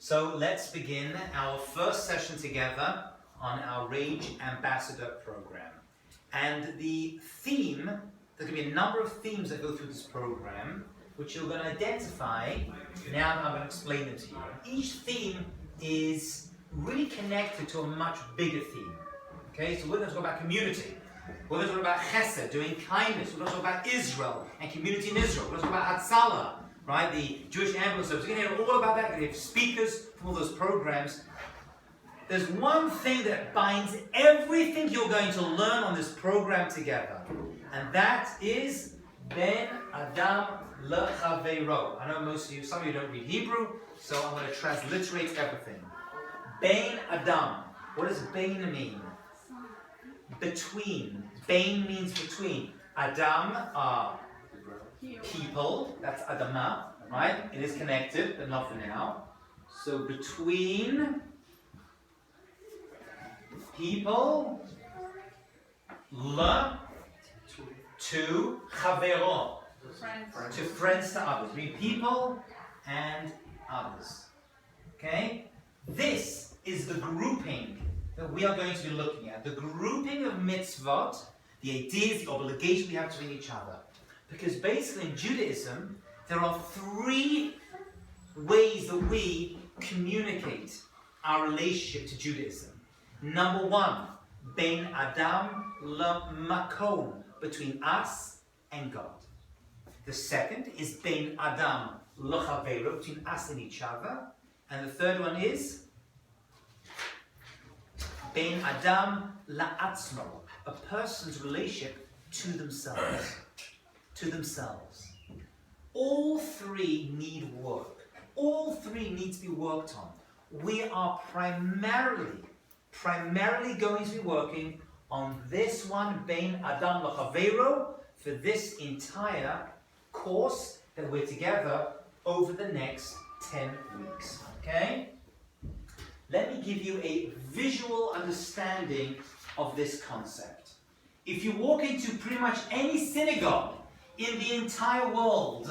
So let's begin our first session together on our RAJE Ambassador program. And the theme, there's going to be a number of themes that go through this program, which you're going to identify. Now I'm going to explain them to you. Each theme is really connected to a much bigger theme. Okay, so we're going to talk about community. We're going to talk about chesed, doing kindness. We're going to talk about Israel and community in Israel. We're going to talk about Hatzalah, right, the Jewish ambulance service. You're going to hear all about that. You're going to have speakers from all those programs. There's one thing that binds everything you're going to learn on this program together, and that is Ben Adam Lechaveiro. I know most of you, some of you don't read Hebrew, so I'm going to transliterate everything. Ben Adam. What does Ben mean? Between. Bain means between. Adam are people. That's Adama, right? It is connected, but not for now. So between people, le, to chavero, to friends, to others. Between people and others. Okay? This is the grouping that we are going to be looking at. The grouping of mitzvot, the ideas, the obligations we have to each other. Because basically in Judaism, there are three ways that we communicate our relationship to Judaism. Number one, Ben Adam LeMakom, between us and God. The second is Ben Adam LeChavero, between us and each other. And the third one is Ben Adam la'atzmo, a person's relationship to themselves. To themselves. All three need work. All three need to be worked on. We are primarily going to be working on this one, Ben Adam la'chavero, for this entire course that we're together over the next 10 weeks. Okay? Let me give you a visual understanding of this concept. If you walk into pretty much any synagogue in the entire world,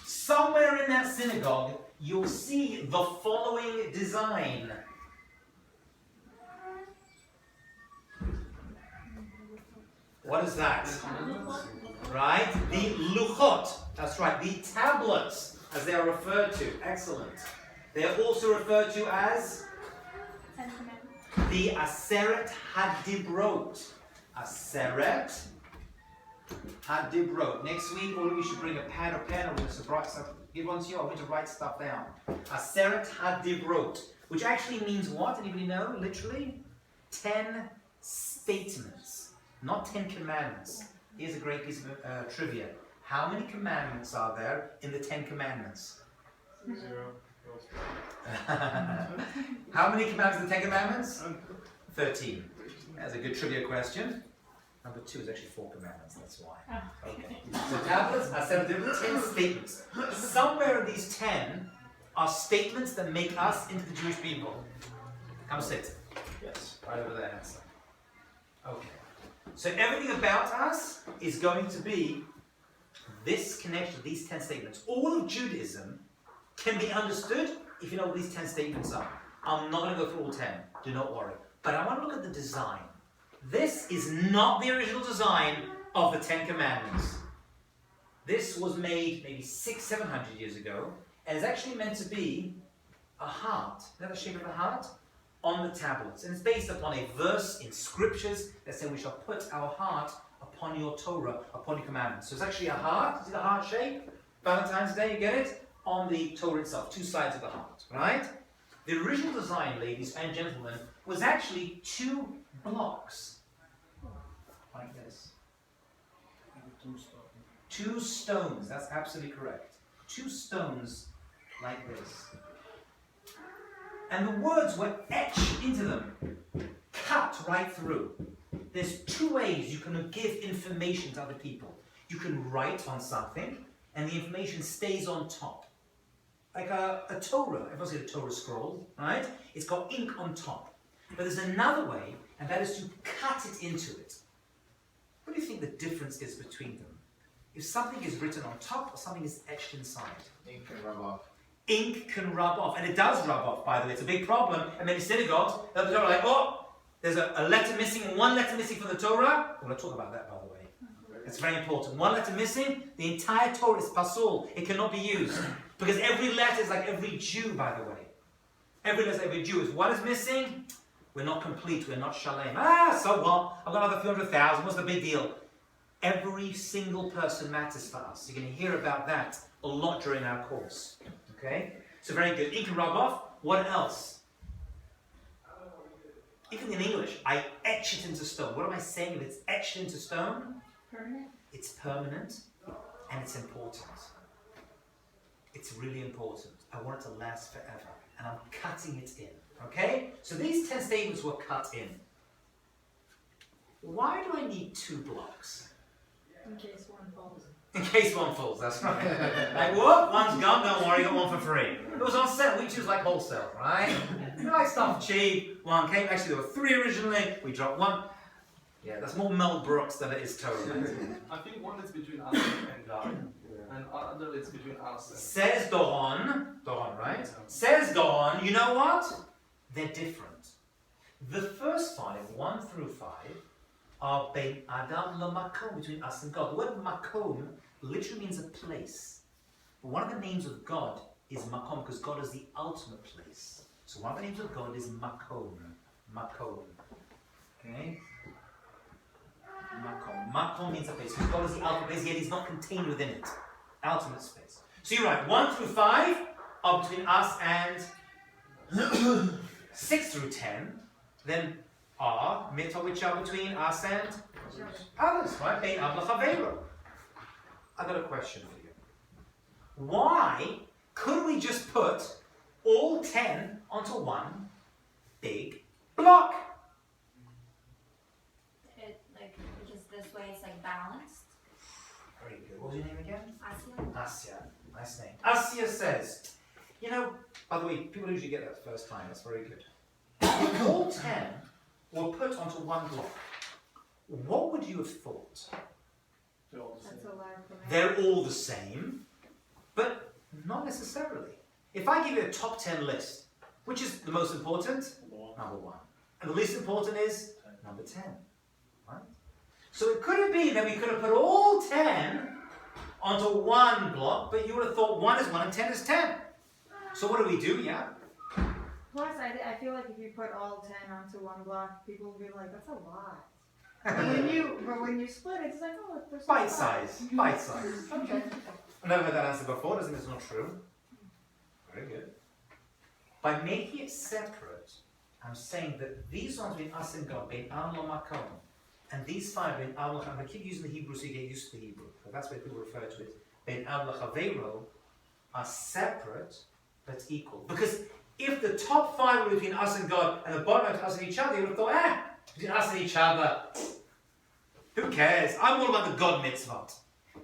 somewhere in that synagogue, you'll see the following design. What is that? Right? The luchot. That's right. The tablets, as they are referred to. Excellent. They are also referred to as the Aseret Hadibrot. Aseret Hadibrot. Next week, all of you should bring a pad or pen. I'm going to give one to you. I'm going to write stuff down. Aseret Hadibrot, which actually means what? Anybody know? Literally, 10 statements, not 10 commandments. Here's a great piece of trivia. How many commandments are there in the 10 commandments? 0. How many commandments in the 10 commandments? 13. That's a good trivia question. Number 2 is actually 4 commandments, that's why. Okay. So tablets are 10 statements. Somewhere in these 10 are statements that make us into the Jewish people. Come sit. Yes, right over there, Hanson. Okay. So everything about us is going to be this connection, these 10 statements. All of Judaism can be understood if you know what these 10 statements are. I'm not going to go through all 10, do not worry. But I want to look at the design. This is not the original design of the 10 Commandments. This was made maybe 600-700 years ago, and is actually meant to be a heart. Is that the shape of a heart? On the tablets. And it's based upon a verse in scriptures that says we shall put our heart upon your Torah, upon your commandments. So it's actually a heart. See the heart shape? Valentine's Day, you get it? On the Torah itself, 2 sides of the heart, right? The original design, ladies and gentlemen, was actually 2 blocks, like this. 2 stones, that's absolutely correct. 2 stones like this. And the words were etched into them, cut right through. There's 2 ways you can give information to other people. You can write on something, and the information stays on top. Like a Torah, everyone's got a Torah scroll, right? It's got ink on top. But there's another way, and that is to cut it into it. What do you think the difference is between them? If something is written on top or something is etched inside? Ink can rub off. ink can rub off, and it does rub off, by the way. It's a big problem. And many synagogues, they'll be like, oh, there's a letter missing, one letter missing from the Torah. We're going to talk about that, by the way. It's very important. One letter missing, the entire Torah is pasul. It cannot be used. Because every letter is like every Jew, by the way. Every letter, every Jew. If one is missing, we're not complete, we're not shalem. So what? I've got another few 100,000, what's the big deal? Every single person matters for us. You're going to hear about that a lot during our course. Okay? So very good. Ink and rub off. What else? Even in English, I etch it into stone. What am I saying? If it's etched into stone, Permanent? it's permanent and it's important. It's really important. I want it to last forever. And I'm cutting it in. Okay? So these 10 statements were cut in. Why do I need 2 blocks? In case one falls. In case one falls, that's right. Like, whoop, one's gone, don't worry, got one for free. It was on sale, we choose like wholesale, right? We like stuff cheap, one came, actually there were 3 originally, we dropped 1. Yeah, that's more Mel Brooks than it is Torah. I think one is between us and God, and other is between us and... Says Doron, right? Says Doron, you know what? They're different. The first 5, 1 through 5, are bein adam lamakom, between us and God. The word makom literally means a place. But one of the names of God is makom, because God is the ultimate place. So one of the names of God is makom. Makom. Okay? Makom. Makom means a place, because God is the ultimate place, yet He's not contained within it. Ultimate space. So you're right, 1 through 5 are between us and 6 through 10, then are mitzvah which are between us and others, right? Bein av l'chaveiro. I've got a question for you. Why couldn't we just put all 10 onto one big block? Because this way it's like balanced. Very good. What was your name again? Asya. Asya. Nice name. Asya says, you know, by the way, people usually get that the first time. That's very good. If all 10 were put onto one block, what would you have thought? That's a lot for me. They're all the same, but not necessarily. If I give you a top 10 list, which is the most important? Number 1. And the least important is number 10. Right? So it could have been that we could have put all 10 onto one block, but you would have thought 1 is 1 and 10 is 10. So what do we do? Yeah? Plus, I feel like if you put all 10 onto one block, people will be like, that's a lot. But when you split it, it's like, oh, there's Bite size. Bite size. Okay. I've never heard that answer before. Doesn't mean it's not true. Very good. By making it separate, I'm saying that these ones between us and God, bein am lo makom, and these 5 bein am lo chaveiro. I keep using the Hebrew so you get used to the Hebrew. So that's why people refer to it. Bein am lo chaveiro are separate but equal. Because if the top 5 were between us and God and the bottom between us and each other, you would have thought, between us and each other, who cares? I'm all about the God mitzvot.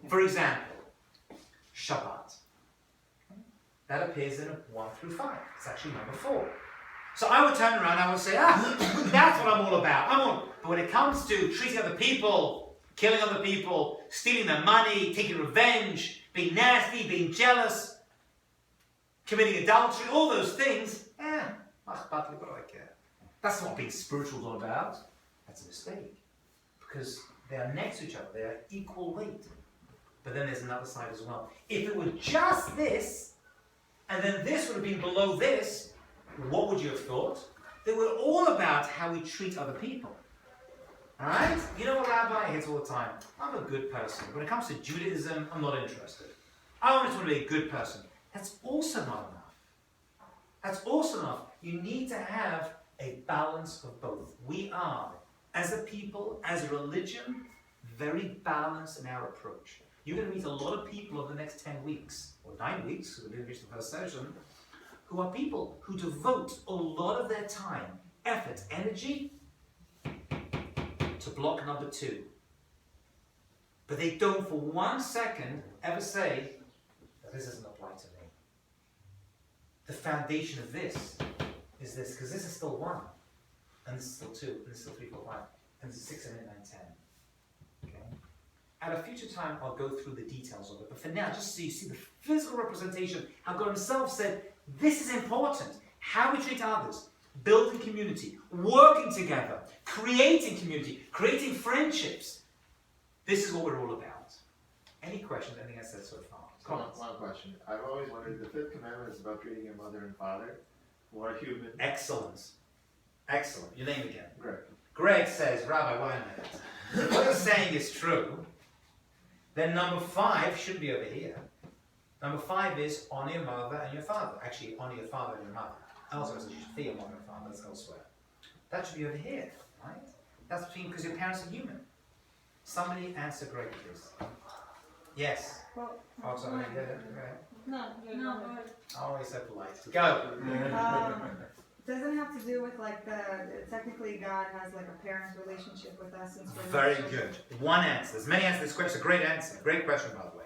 For example, Shabbat. That appears in 1 through 5. It's actually number 4. So I would turn around and I would say, that's what I'm all about. But when it comes to treating other people, killing other people, stealing their money, taking revenge, being nasty, being jealous, committing adultery, all those things, what do I care? That's not what being spiritual is all about. That's a mistake. Because they are next to each other, they are equal weight. But then there's another side as well. If it were just this, and then this would have been below this, what would you have thought? They were all about how we treat other people. Alright? You know what, Rabbi? I hear it all the time. I'm a good person. When it comes to Judaism, I'm not interested. I want to be a good person. That's also not enough. That's also enough. You need to have a balance of both. We are, as a people, as a religion, very balanced in our approach. You're going to meet a lot of people over the next 10 weeks, or 9 weeks, because we didn't reach the first session, who are people who devote a lot of their time, effort, energy to block number 2. But they don't for 1 second ever say, this doesn't apply to me. The foundation of this is this, because this is still 1, and this is still 2, and this is still 3, 4, 5, and this is 6, 7, 8, 9, 10. Okay? At a future time, I'll go through the details of it. But for now, just so you see the physical representation, how God himself said, this is important. How we treat others, building community, working together, creating community, creating friendships. This is what we're all about. Any questions? Anything I said so far? Comments? One question. I've always wondered, the fifth commandment is about treating your mother and father who are human. Excellent. Excellent. Your name again. Greg. Greg says, Rabbi, wait a minute. What you're saying is true. Then number 5 should be over here. Number 5 is honor your mother and your father. Actually, honor your father and your mother. Also, you should fear your mother and father. That's elsewhere. That should be over here, right? That's because your parents are human. Somebody answer Greg, please. Yes. Well, Oh, sorry. Go ahead. no, No, Always so polite. Go. Doesn't have to do with like technically God has like a parent's relationship with us since we're Very not children. good. One answer. There's many answers to this question. It's a great answer. Great question, by the way.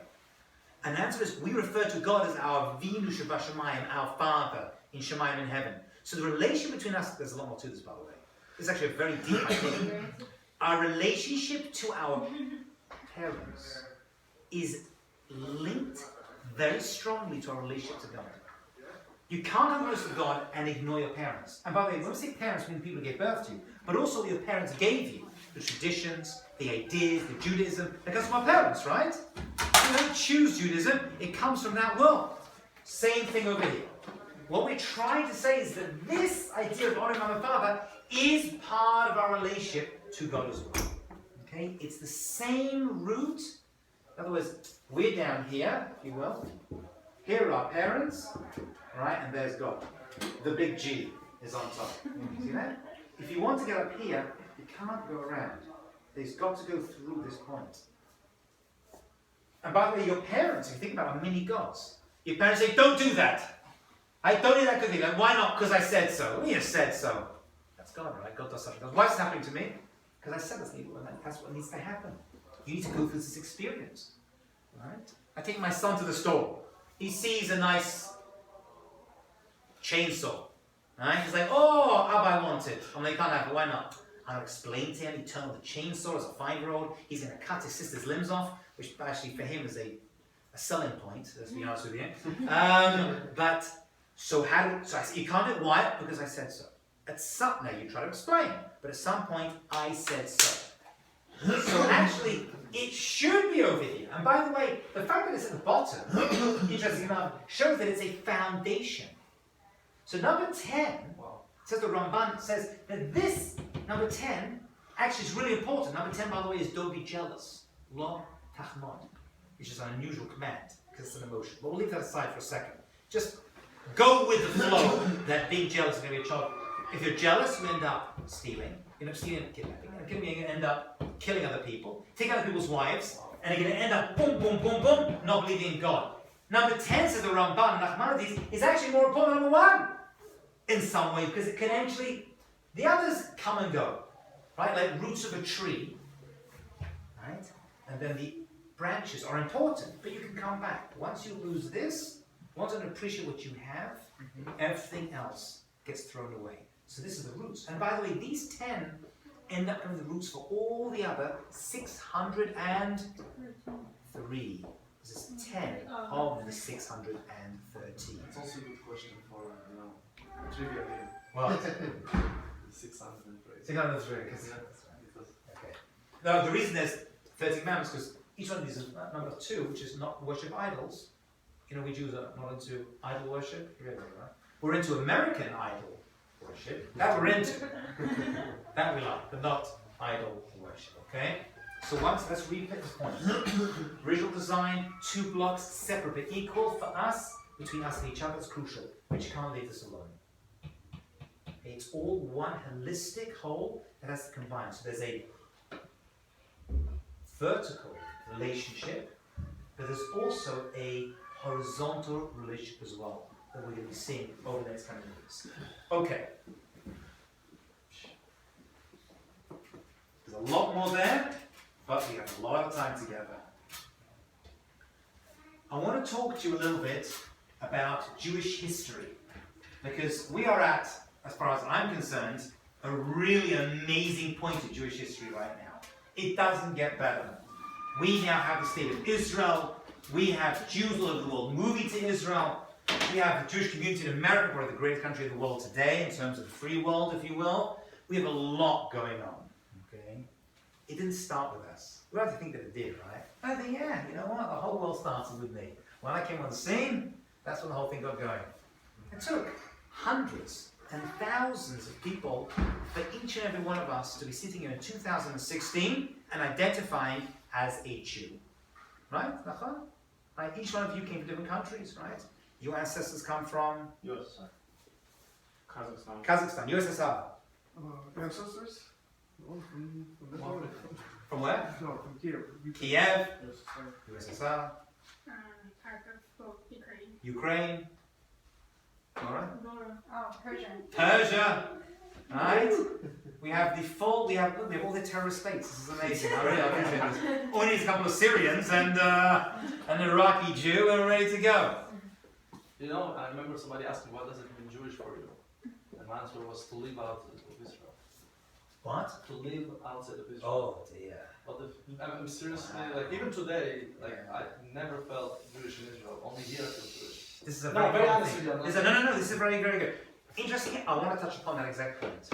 An answer is we refer to God as our Vinu Shabashamayim, our Father in Shemayim in heaven. So the relation between us, there's a lot more to this, by the way. This is actually a very deep idea. Our relationship to our parents is linked very strongly to our relationship to God. You can't have a relationship with God and ignore your parents. And by the way, when we say parents, we mean people who gave birth to you, but also what your parents gave you. The traditions, the ideas, the Judaism, that comes from our parents, right? You don't choose Judaism, it comes from that world. Same thing over here. What we're trying to say is that this idea of honoring mother and father is part of our relationship to God as well. Okay? It's the same root. In other words, we're down here, if you will. Here are our parents, right? And there's God. The big G is on top. See that? If you want to get up here, you can't go around. There's got to go through this point. And by the way, your parents, if you think about, are mini gods. Your parents say, don't do that. I don't need that good thing. Like, why not? Because I said so. You said so. That's God, right? God does something. Why is this happening to me? Because I said that's what needs to happen. You need to go through this experience. Right? I take my son to the store. He sees a nice chainsaw. Right? He's like, oh, Abba, I want it. I'm like, you can't have it. Why not? I'll explain to him. He turned on the chainsaw as a 5-year-old. He's going to cut his sister's limbs off, which actually for him is a selling point, let's be honest with you. So I said, you can't do it. Why? Because I said so. Now you try to explain, but at some point I said so. So actually, it should be over here. And by the way, the fact that it's at the bottom, interesting enough, shows that it's a foundation. So number 10, says the Ramban, says that this, number 10, actually is really important. Number 10, by the way, is don't be jealous. Lo tahmod, which is an unusual command, because it's an emotion. But we'll leave that aside for a second. Just go with the flow that being jealous is going to be a child. If you're jealous, you end up stealing. You end up stealing and kidnapping. And you're going to end up killing other people, taking other people's wives, and you're going to end up boom, boom, boom, boom, not believing in God. Number 10, says the Ramban, Nachmanides, is actually more important than number 1 in some way, because it can actually, the others come and go, right? Like roots of a tree, right? And then the branches are important, but you can come back. Once you lose this, once you appreciate what you have, everything else gets thrown away. So this is the roots. And by the way, these 10 end up becoming the roots for all the other 603. This is 10 of the 613. It's also a good question for, trivia game. Well, 603. 603, because Because okay. Now the reason there's 30 commandments because each one of these is number 2, which is not worship idols. You know, we Jews are not into idol worship. Really, right? We're into American idol worship. That we're into. That we like, but not idol worship. Okay. So let's repeat this point. Original design, 2 blocks, separate but equal for us, between us and each other. It's crucial, but you can't leave this alone. Okay, it's all one holistic whole that has to combine. So there's a vertical relationship, but there's also a horizontal relationship as well that we're going to be seeing over the next coming years. Okay. There's a lot more there, but we have a lot of time together. I want to talk to you a little bit about Jewish history, because we are at, as far as I'm concerned, a really amazing point in Jewish history right now. It doesn't get better. We now have the state of Israel. We have Jews all over the world moving to Israel. We have the Jewish community in America, probably the greatest country in the world today, in terms of the free world, if you will. We have a lot going on, okay? It didn't start with us. We like to think that it did, right? I think, yeah, you know what? The whole world started with me. When I came on the scene, that's when the whole thing got going. It took hundreds and thousands of people for each and every one of us to be sitting here in 2016 and identifying as a Jew. Right? Right? Each one of you came from different countries, right? Your ancestors come from Yes, sir. Kazakhstan. Kazakhstan, USSR. Ancestors? No, from this one. From where? No, from Kiev. Kiev, Yes, sir. USSR, Ukraine. Ukraine. All right. Oh, Persian. Persia, right? We have the full, we have all the terrorist states. This is amazing. I really appreciate this. All we need is a couple of Syrians and an Iraqi Jew, and we're ready to go. You know, I remember somebody asking, what does it mean Jewish for you? And my answer was to live outside of Israel. What? To live outside of Israel. Oh dear. But I'm seriously, like, even today, like, I never felt Jewish in Israel. Only here I feel Jewish. This is a No, very very common honest thing. with you, I'm This not- is no. This is very, very good. Interesting. I want to touch upon that exact point.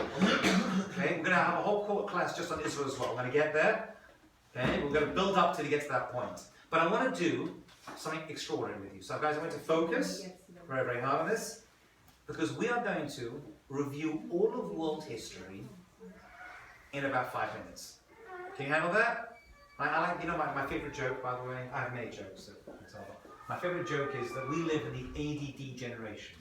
Okay, we're going to have a whole court class just on Israel as well. We're going to get there. Okay, we're going to build up till we get to that point. But I want to do something extraordinary with you. So, guys, I want to focus very, very hard on this because we are going to review all of world history in about 5 minutes. Can you handle that? I like, you know, my favorite joke, by the way. I have many jokes. For example, my favorite joke is that we live in the ADD generation.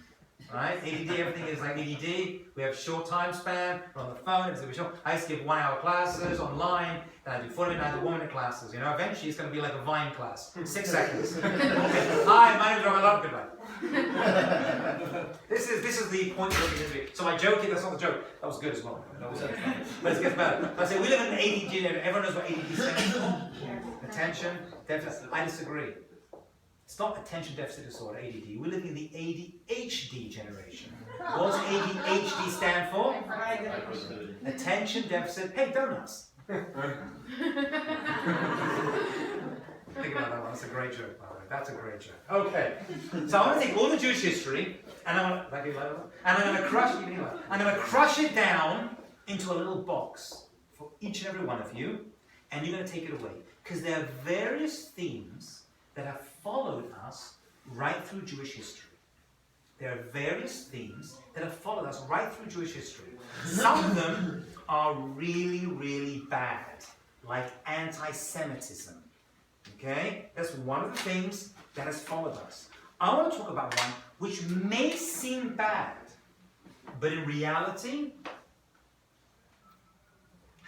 Right? ADD, everything is like ADD. We have short time span. We're on the phone. It's gonna be short. I used to give 1 hour classes online. Then I do 40-minute, I do 1 minute classes. You know, eventually it's going to be like a Vine class. 6 seconds. Hi, my name is Robert Love. Goodbye. This is the point of the interview. So my joke, that's not the joke. That was good as well. That was good. But it gets better. I say we live in an ADD generation. Everyone knows what ADD stands for. Attention deficit. I disagree. It's not attention deficit disorder, ADD. We're living in the ADHD generation. What does ADHD stand for? Attention deficit. Hey, donuts. Think about that one. That's a great joke, by the way. That's a great joke. Okay. So I want to take all the Jewish history, and I'm going to crush it down into a little box for each and every one of you, and you're going to take it away because there are various themes that have followed us right through Jewish history. There are various themes that have followed us right through Jewish history. Some of them are really, really bad, like anti-Semitism. Okay? That's one of the things that has followed us. I want to talk about one which may seem bad, but in reality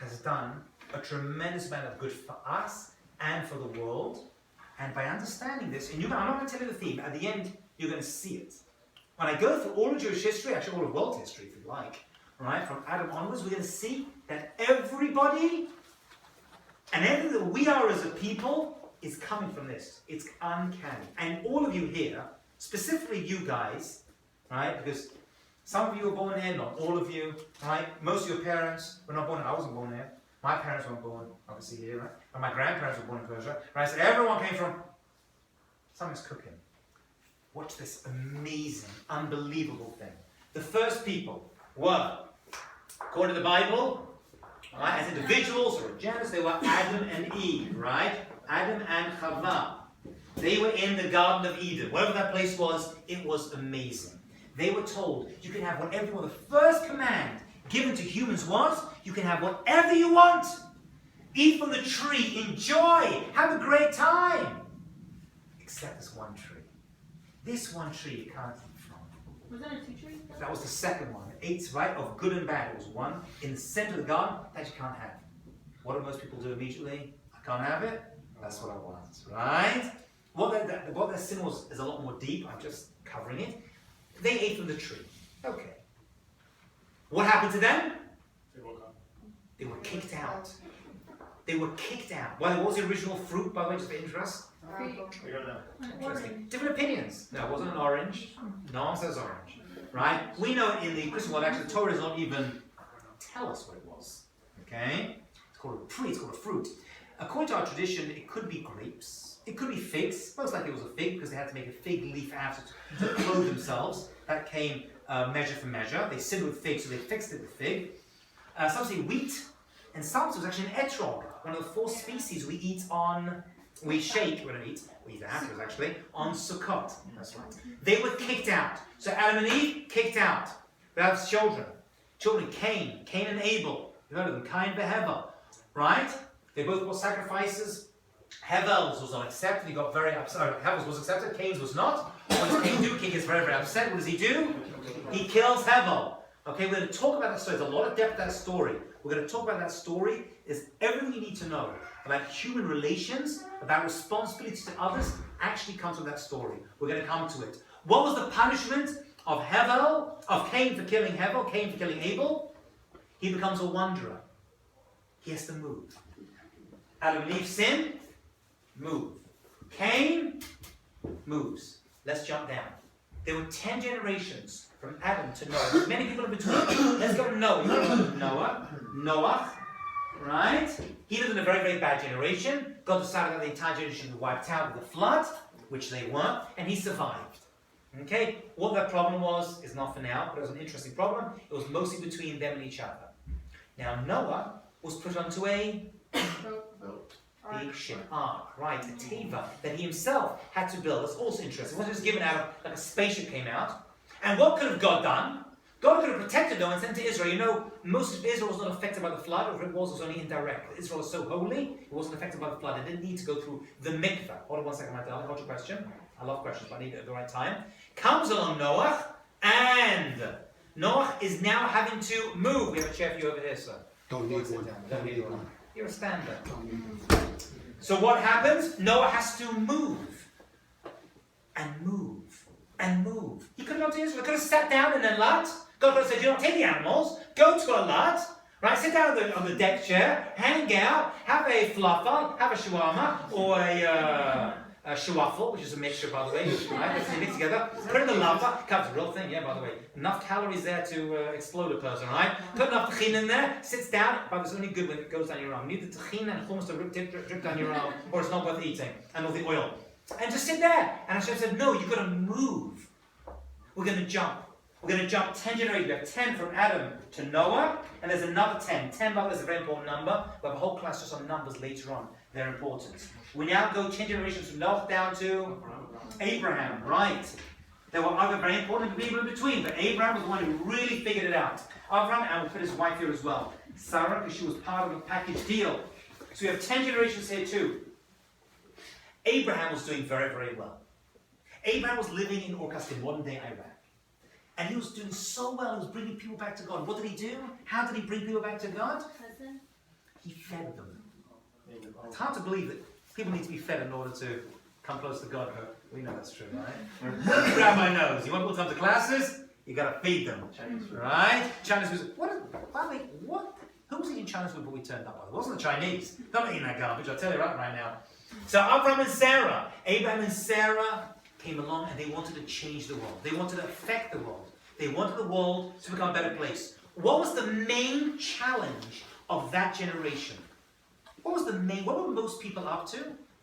has done a tremendous amount of good for us and for the world. And by understanding this, and I'm not going to tell you the theme, at the end you're going to see it. When I go through all of Jewish history, actually all of world history if you like, right, from Adam onwards, we're going to see that everybody and everything that we are as a people is coming from this. It's uncanny. And all of you here, specifically you guys, right, because some of you were born here, not all of you, right, most of your parents were not born here. I wasn't born here. My parents weren't born, obviously, here, right? And my grandparents were born in Persia, right? So everyone came from something's cooking. Watch this amazing, unbelievable thing. The first people were, according to the Bible, right, as individuals or a genus, they were Adam and Eve, right? Adam and Chava. They were in the Garden of Eden. Whatever that place was, it was amazing. They were told, you can have whatever you want. The first command given to humans was, you can have whatever you want. Eat from the tree, enjoy, have a great time. Except this one tree. This one tree you can't eat from. Was that a 2 tree? That was the second one. It eats, right, of good and bad. It was one in the center of the garden that you can't have. What do most people do immediately? I can't have it. That's what I want, right? What their sin was is a lot more deep. I'm just covering it. They ate from the tree. Okay. What happened to them? They were kicked out. They were kicked out. Well, what was the original fruit, by the way, just for interest? We don't know. Interesting. Different opinions. No, it wasn't an orange. No one says orange. Right? We know in the Christian world, actually, the Torah does not even tell us what it was. Okay? It's called a tree, it's called a fruit. According to our tradition, it could be grapes, it could be figs. Most likely it was a fig because they had to make a fig leaf out to clothe themselves. That came measure for measure. They sinned with figs, so they fixed it with fig. Some say wheat, and some say it was actually an etrog, one of the 4 species we eat on. We shake, we don't eat, we eat afterwards actually, on Sukkot. That's right. They were kicked out. So Adam and Eve, kicked out. They have children. Children, Cain and Abel. You heard of them, Cain and Hevel. Right? They both brought sacrifices. Hevel's was not accepted. He got very upset. Hevel's was accepted. Cain's was not. What does Cain do? Cain gets very, very upset. What does he do? He kills Hevel. Okay, we're going to talk about that story. There's a lot of depth to that story. We're going to talk about that story. Is everything you need to know about human relations, about responsibility to others, actually comes from that story. We're going to come to it. What was the punishment of Cain for killing Hevel, Cain for killing Abel? He becomes a wanderer. He has to move. Adam and Eve sin, move. Cain moves. Let's jump down. There were 10 generations from Adam to Noah. There's many people in between. Let's go to Noah. You know Noah, right? He lived in a very, very bad generation. God decided that the entire generation would be wiped out with a flood, which they weren't, and he survived. Okay? What that problem was is not for now, but it was an interesting problem. It was mostly between them and each other. Now Noah was put onto a big ship, ark, right, a teva, that he himself had to build. That's also interesting. It wasn't just given out like a spaceship came out. And what could have God done? God could have protected Noah and sent to Israel. You know, most of Israel was not affected by the flood, or if it was only indirect. Israel was so holy, it wasn't affected by the flood. It didn't need to go through the mikveh. Hold on 1 second, my darling. Hold your question. I love questions, but I need it at the right time. Comes along Noah, and Noah is now having to move. We have a chair for you over here, sir. Don't need one. Don't need one. You're a stander. So what happens? Noah has to move. And move. And move. He could have gone to Israel. He could have sat down in a lot. God could have said, you don't take the animals. Go to a lot. Right? Sit down on the deck chair. Hang out. Have a falafel. Have a shawarma. Or a shawaffle, which is a mixture, by the way. Right? Let's mix together. Put in the lava. Comes a real thing, yeah, by the way. Enough calories there to explode a person, right? Put enough tajin in there. Sits down. But it's only good when it goes down your arm. You need the tajin and hummus to drip down your arm, or it's not worth eating. And all the oil. And just sit there. And Hashem said, no, you've got to move. We're going to jump. We're going to jump 10 generations. We have 10 from Adam to Noah, and there's another 10. 10, by the way, is a very important number. We have a whole class just on numbers later on. They're important. We now go 10 generations from Noah down to Abraham, right? There were other very important people in between, but Abraham was the one who really figured it out. Abraham, and we'll put his wife here as well. Sarah, because she was part of a package deal. So we have 10 generations here too. Abraham was doing very, very well. Abraham was living in Orkast in modern-day Iraq. And he was doing so well, he was bringing people back to God. What did he do? How did he bring people back to God? Cousin? He fed them. It's hard to believe that people need to be fed in order to come close to God, but we know that's true, right? Grab my nose. You want people to come to classes? You got to feed them, right? Chinese food. By the way, who was eating Chinese food before we turned up? It wasn't the Chinese. Don't eat that garbage. I'll tell you right now. So Abraham and Sarah came along and they wanted to change the world. They wanted to affect the world. They wanted the world to become a better place. What was the main challenge of that generation? What were most people up to?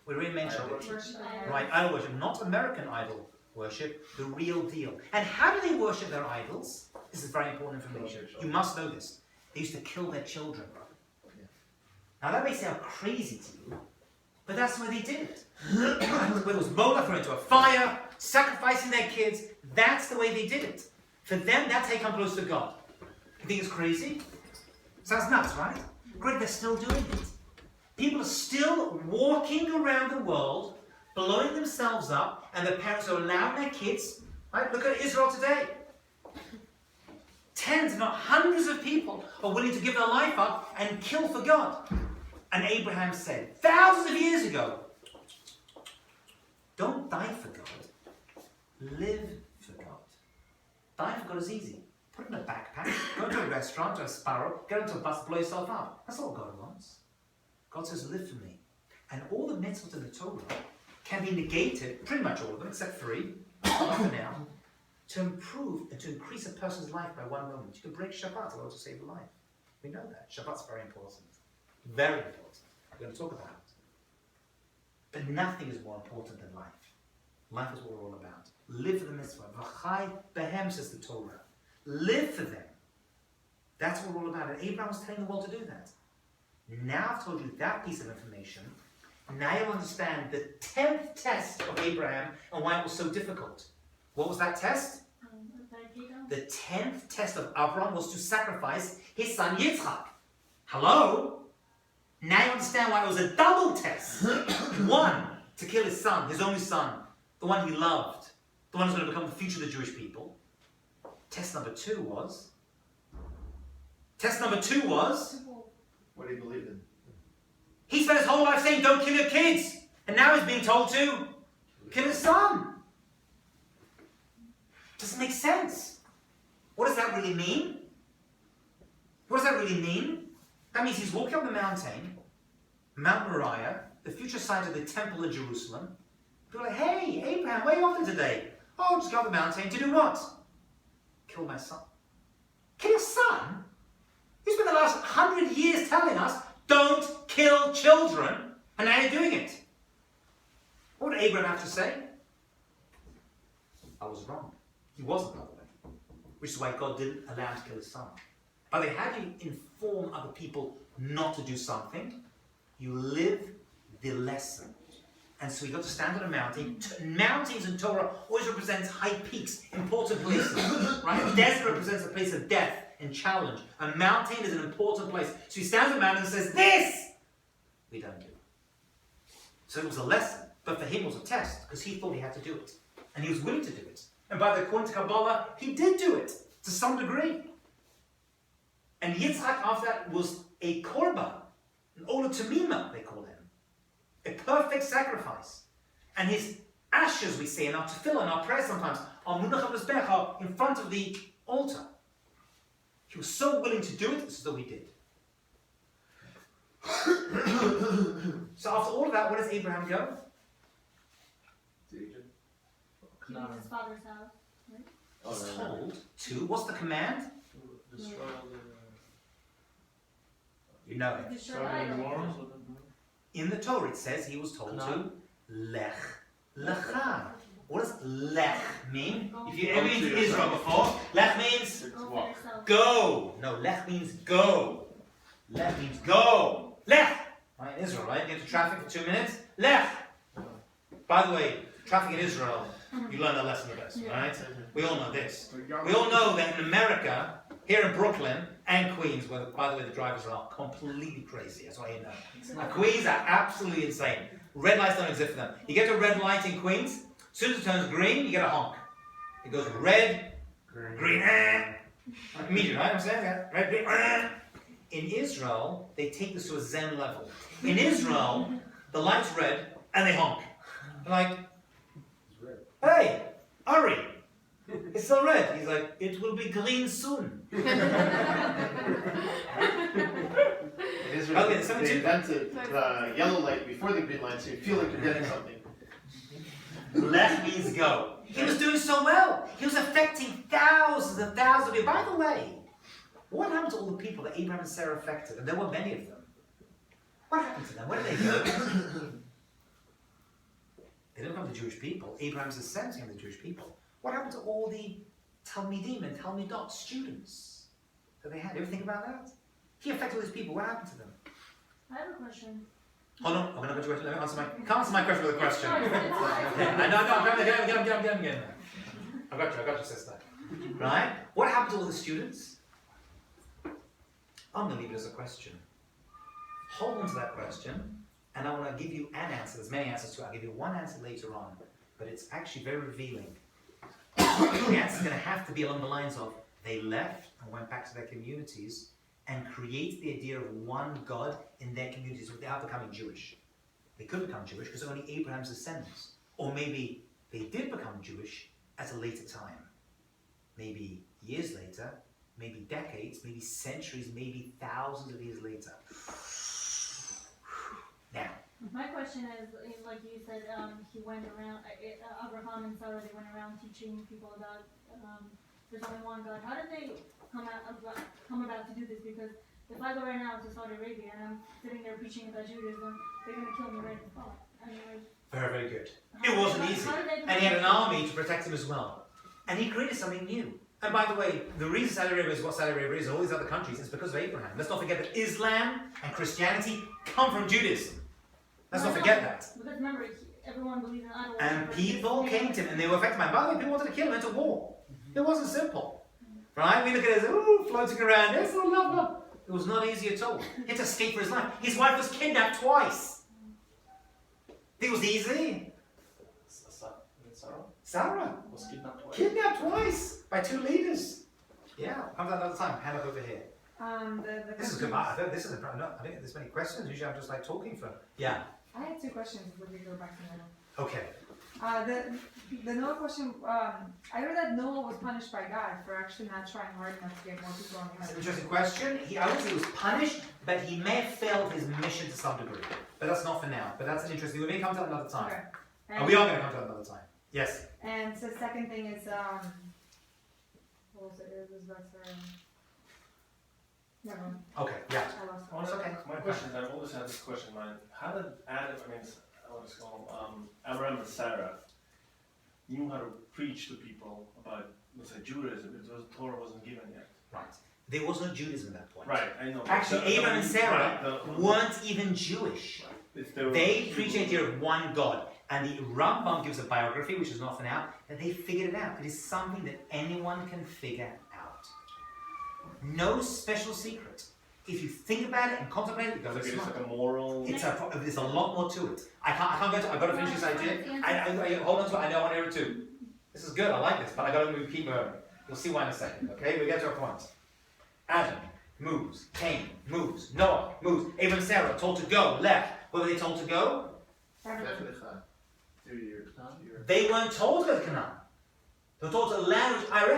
We already mentioned it. Right, idol worship, not American idol worship, the real deal. And how do they worship their idols? This is very important information. You must know this. They used to kill their children. Now that may sound crazy to you, but that's the way they did it. Whether it was Moloch thrown into a fire, sacrificing their kids, that's the way they did it. For them, that's how you come close to God. You think it's crazy? Sounds nuts, right? Great, they're still doing it. People are still walking around the world, blowing themselves up, and the parents are allowing their kids, right? Look at Israel today. Tens, if not hundreds of people are willing to give their life up and kill for God. And Abraham said, thousands of years ago, don't die for God. Live for God. Die for God is easy. Put it in a backpack, go to a restaurant, to a sparrow, get onto a bus, blow yourself up. That's all God wants. God says, live for me. And all the mitzvot in the Torah can be negated, pretty much all of them, except 3, not for now, to improve and to increase a person's life by one moment. You can break Shabbat in order to save a life. We know that. Shabbat's very important. Very important. We're going to talk about it. But nothing is more important than life. Life is what we're all about. Live for the mitzvah. V'chai behem, says the Torah. Live for them. That's what we're all about. And Abraham was telling the world to do that. Now I've told you that piece of information. Now you understand the 10th test of Abraham and why it was so difficult. What was that test? The 10th test of Abraham was to sacrifice his son Yitzchak. Hello? Now you understand why it was a double test. One, to kill his son, his only son, the one he loved, the one who's going to become the future of the Jewish people. Test number two was... What he believed in. He spent his whole life saying, don't kill your kids. And now he's being told to kill his son. Doesn't make sense. What does that really mean? What does that really mean? That means he's walking up the mountain, Mount Moriah, the future site of the temple in Jerusalem. People are like, hey, Abraham, where are you off to today? Oh, just go up the mountain to do what? Kill my son. Kill your son? You spent the last 100 years telling us, don't kill children, and now you're doing it. What did Abraham have to say? I was wrong. He wasn't, by the way. Which is why God didn't allow him to kill his son. By the way, how do you inform other people not to do something? You live the lesson. And so you got to stand on a mountain. Mountains in Torah always represents high peaks, important places. Right? A desert represents a place of death and challenge. A mountain is an important place. So he stands on a mountain and says, this we don't do. So it was a lesson. But for him it was a test, because he thought he had to do it. And he was willing to do it. And by the according to Kabbalah, he did do it, to some degree. And Yitzchak after that was a korban, an ola tamima, they call him. A perfect sacrifice. And his ashes, we say in our tefillah, in our prayer sometimes, are munach al mizbeach, in front of the altar. He was so willing to do it, as though he did. So after all of that, where does Abraham go? To Egypt. He leaves his father's house. He's told to, what's the command? Destroy all You know it. Destroy the idols. idols. In the Torah it says he was told to lech lecha. What does lech mean? If you've ever been to Israel before, lech means Go for Walk. yourself. go. No, lech means go. Lech means go. Lech. Right, in Israel, right? You get to traffic for 2 minutes. Lech. By the way, traffic in Israel, you learn that lesson the best, right? We all know this. We all know that in America, here in Brooklyn and Queens, where, by the way, the drivers are completely crazy. That's why you know. Queens are absolutely insane. Red lights don't exist for them. You get a red light in Queens, as soon as it turns green, you get a honk. It goes red, green, immediately, right? I'm saying that. Red, green, In Israel, they take this to a Zen level. In Israel, the light's red and they honk. They're like, hey, hurry. It's still red. He's like, it will be green soon. In Israel, Okay, so they invented the yellow light before the green light, so you feel like you're getting something. Left means go. He was doing so well. He was affecting thousands and thousands of people. By the way, what happened to all the people that Abraham and Sarah affected? And there were many of them. What happened to them? Where did they go? They didn't become the Jewish people. Abraham's descendants became the Jewish people. What happened to all the Talmidim and Talmidot students that they had? You ever think about that? He affected all these people. What happened to them? I have a question. Hold on, I'm going to go to let me answer my. Can't answer my question with a question. No, it's I know, get him. I got you, sister. Right? What happened to all the students? I'm going to leave it as a question. Hold on to that question, and I want to give you an answer. There's many answers to it. I'll give you one answer later on, but it's actually very revealing. The answer is going to have to be along the lines of they left and went back to their communities and create the idea of one God in their communities without becoming Jewish. They couldn't become Jewish because only Abraham's descendants. Or maybe they did become Jewish at a later time. Maybe years later, maybe decades, maybe centuries, maybe thousands of years later. Now, My question is, like you said, he went around, Abraham and Sarah, they went around teaching people about there's only one God. How did they come about to do this? Because if I go right now to Saudi Arabia and I'm sitting there preaching about Judaism, they're going to kill me right in the spot. Very, very good. It wasn't easy. And he had an army to protect him as well. And he created something new. And by the way, the reason Saudi Arabia is what Saudi Arabia is and all these other countries is because of Abraham. Let's not forget that Islam and Christianity come from Judaism. Let's not forget that. Because remember, everyone believes in idol. And people came to him and they were affected by it. By the way, people wanted to kill him, went to war. It wasn't simple. Right? We look at it as, ooh, floating around. It's all love, love. It was not easy at all. He had to escape for his life. His wife was kidnapped twice. It was easy. Sarah Was kidnapped twice. kidnapped twice by two leaders. Yeah, comes out another time. Hand up over here. The This is good. I think this is. I don't get this many questions. Usually I'm just like talking for. Yeah. I had 2 questions if we could go back to Noah. Okay. The Noah question, I heard that Noah was punished by God for actually not trying hard enough to get more people on the That's an earth. interesting question. I would say he was punished, but he may have failed his mission to some degree. But that's not for now. But that's an interesting. We may come to that another time. Okay. And we are going to come to that another time. Yes. And the second thing is, what was it? It was about never mind. Okay. Yeah. I lost it. Well, It's okay. My question is, I've always had this question in mind. How did Adam, what is it called, Abraham and Sarah knew how to preach to people about, let's say, Judaism, because the Torah wasn't given yet? Right. There was no Judaism at that point. Right, I know. Actually, Abraham and Sarah Right, weren't even Jewish. They preach the idea of one God. And the Rambam gives a biography, which is not for now, that they figured it out. It is something that anyone can figure out. No special secret. If you think about it and contemplate it, you go, It's like a moral. there's a lot more to it. I can't go to, I've got to finish this idea. I hold on to it, I know I want to hear it too. This is good, I like this, but I got to keep moving. You'll see why in a second, okay? We get to a point. Adam moves, Cain moves, Noah moves, Abraham and Sarah told to go, left. Where were they told to go? They weren't told to go to Canaan. They were told to a land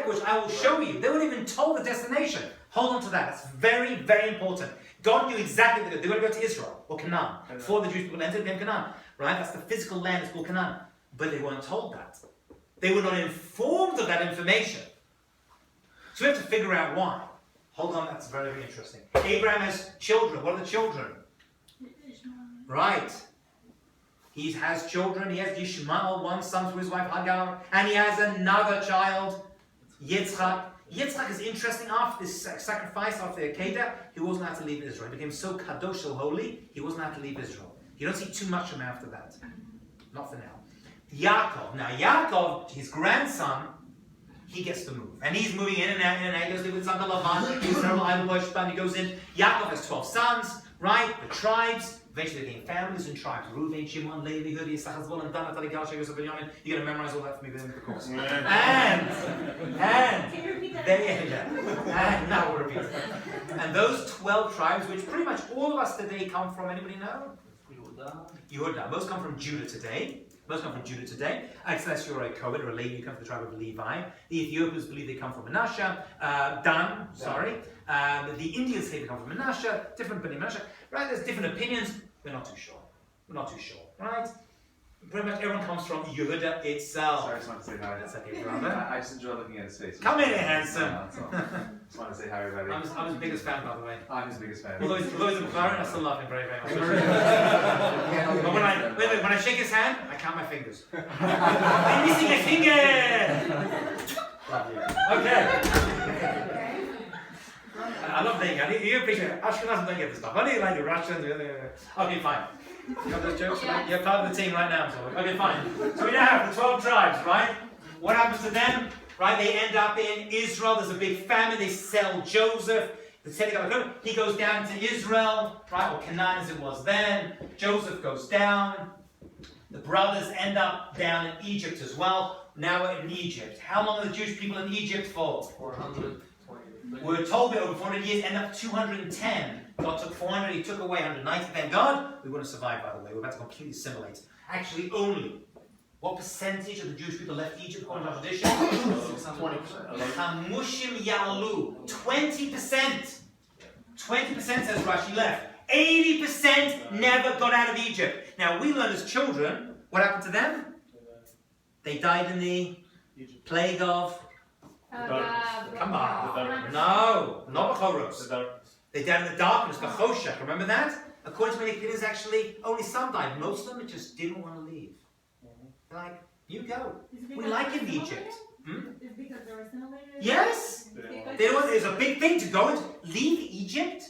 which I will show you. They weren't even told the destination. Hold on to that. That's very, very important. God knew exactly what they were going to go to Israel or Canaan. Before the Jewish people entered, it became Canaan. Right? That's the physical land. It's called Canaan. But they weren't told that. They were not informed of that information. So we have to figure out why. Hold on, that's very, very interesting. Abraham has children. What are the children? Right. He has children. He has Yishmael, one son through his wife Hagar, and he has another child, Yitzchak. Yitzchak is interesting. After this sacrifice, after the Akedah, he wasn't allowed to leave Israel. He became so kadosh, so holy, he wasn't allowed to leave Israel. You don't see too much of him after that. Not for now. Yaakov. Now Yaakov, his grandson, he gets to move. And he's moving in and out, in and out. He goes to live with Santa Lavan. He goes to he goes in. Yaakov has 12 sons, right? The tribes. Eventually they became families and tribes. Reuven, Shimon, Levi, Hudi, Issachar, and Dan, Naphtali, Gad, Asher, Yosef, Benjamin. You're going to memorize all that for me within the course. And Can you repeat that? and now we'll repeat it. And those 12 tribes, which pretty much all of us today come from, anybody know? Yehuda. Most come from Judah today. Unless you're a Cohen or a Levi, you come from the tribe of Levi. The Ethiopians believe they come from Manasseh. Dan. The Indians say they come from Manasseh. Different Bnei Manasseh. Right? There's different opinions. We're not too sure. Right? Pretty much everyone comes from Yehuda itself. Sorry, I just want to say hi. That's okay, brother. I just enjoy looking at his face. Come in, handsome. Just want to say hi, everybody. I'm his biggest fan, by the way. I'm his biggest fan. Although he's a McLaren, I still love him very, very much. But when I shake his hand, I count my fingers. I'm missing a finger! Love you. Okay. I love that. You appreciate it. Ashkenazim don't get this stuff. I need like the Russians. Okay, fine. You got those jokes? Yeah. You're part of the team right now. So. Okay, fine. So we now have the 12 tribes, right? What happens to them? Right? They end up in Israel. There's a big famine. They sell Joseph. He goes down to Israel, right? Or Canaan as it was then. Joseph goes down. The brothers end up down in Egypt as well. Now we're in Egypt. How long are the Jewish people in Egypt for? 420. We're told that over 400 years, end up 210. God took 400, he took away 190. Thank God, we wouldn't survive, by the way. We're about to completely assimilate. Actually, only. What percentage of the Jewish people left Egypt according to our tradition? 20%. Hamushim Yalu. 20%. 20% says Rashi left. 80% never got out of Egypt. Now, we learn as children, what happened to them? They died in the plague of... Come on. No, not the Choros. They died in the darkness, the Choshech. Remember that? according to many opinions, actually, only some died. Most of them just didn't want to leave. They're like, you go. Is it We because like they in were Egypt. assimilated? Is it because they were assimilated? Yes! It was a big thing to go and leave Egypt.